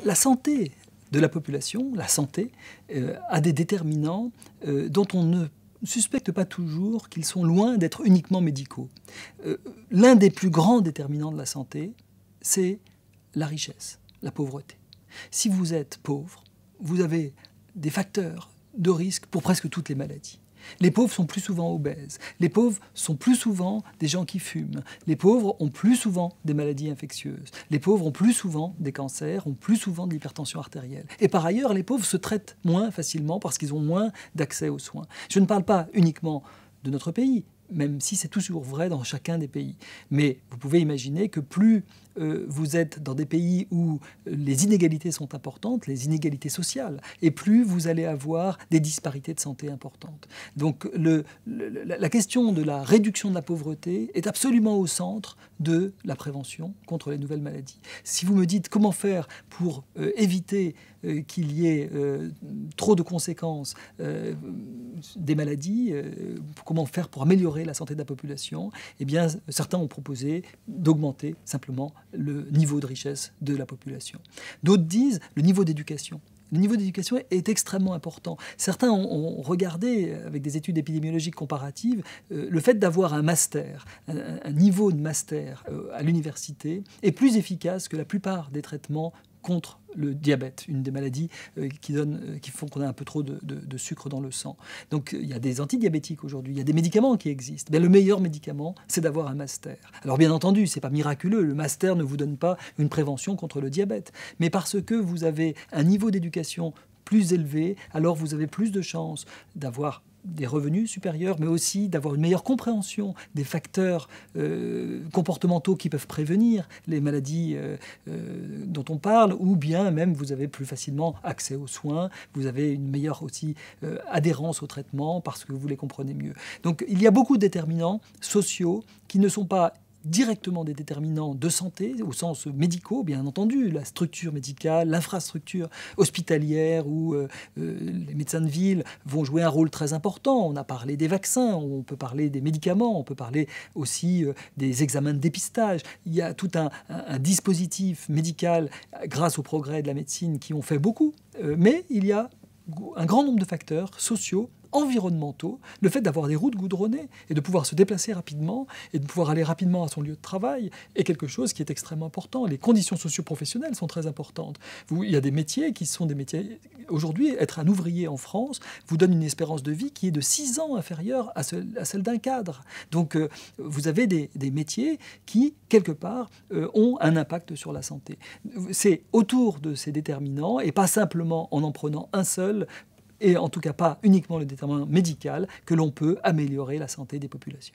La santé de la population, la santé, a des déterminants dont on ne suspecte pas toujours qu'ils sont loin d'être uniquement médicaux. L'un des plus grands déterminants de la santé, c'est la richesse, la pauvreté. Si vous êtes pauvre, vous avez des facteurs de risque pour presque toutes les maladies. Les pauvres sont plus souvent obèses. Les pauvres sont plus souvent des gens qui fument. Les pauvres ont plus souvent des maladies infectieuses. Les pauvres ont plus souvent des cancers, ont plus souvent de l'hypertension artérielle. Et par ailleurs, les pauvres se traitent moins facilement parce qu'ils ont moins d'accès aux soins. Je ne parle pas uniquement de notre pays, même si c'est toujours vrai dans chacun des pays. Mais vous pouvez imaginer que plus vous êtes dans des pays où les inégalités sont importantes, les inégalités sociales, et plus vous allez avoir des disparités de santé importantes. Donc la question de la réduction de la pauvreté est absolument au centre de la prévention contre les nouvelles maladies. Si vous me dites comment faire pour éviter qu'il y ait trop de conséquences des maladies, comment faire pour améliorer la santé de la population, eh bien, certains ont proposé d'augmenter simplement le niveau de richesse de la population. D'autres disent le niveau d'éducation. Le niveau d'éducation est extrêmement important. Certains ont regardé, avec des études épidémiologiques comparatives, le fait d'avoir un master, un niveau de master à l'université est plus efficace que la plupart des traitements contre le diabète, une des maladies qui font qu'on a un peu trop de sucre dans le sang. Donc il y a des antidiabétiques aujourd'hui, il y a des médicaments qui existent. Mais le meilleur médicament, c'est d'avoir un master. Alors bien entendu, ce n'est pas miraculeux, le master ne vous donne pas une prévention contre le diabète. Mais parce que vous avez un niveau d'éducation plus élevé, alors vous avez plus de chances d'avoir des revenus supérieurs, mais aussi d'avoir une meilleure compréhension des facteurs comportementaux qui peuvent prévenir les maladies dont on parle, ou bien même vous avez plus facilement accès aux soins, vous avez une meilleure aussi adhérence au traitement parce que vous les comprenez mieux. Donc il y a beaucoup de déterminants sociaux qui ne sont pas directement des déterminants de santé, au sens médicaux, bien entendu, la structure médicale, l'infrastructure hospitalière où les médecins de ville vont jouer un rôle très important. On a parlé des vaccins, on peut parler des médicaments, on peut parler aussi des examens de dépistage. Il y a tout un dispositif médical, grâce au progrès de la médecine, qui ont fait beaucoup, mais il y a un grand nombre de facteurs sociaux, environnementaux, le fait d'avoir des routes goudronnées et de pouvoir se déplacer rapidement et de pouvoir aller rapidement à son lieu de travail est quelque chose qui est extrêmement important. Les conditions socio-professionnelles sont très importantes. Il y a des métiers qui sont des métiers... Aujourd'hui, être un ouvrier en France vous donne une espérance de vie qui est de 6 ans inférieure à celle d'un cadre. Donc vous avez des métiers qui, quelque part, ont un impact sur la santé. C'est autour de ces déterminants et pas simplement en prenant un seul, et en tout cas pas uniquement le déterminant médical, que l'on peut améliorer la santé des populations.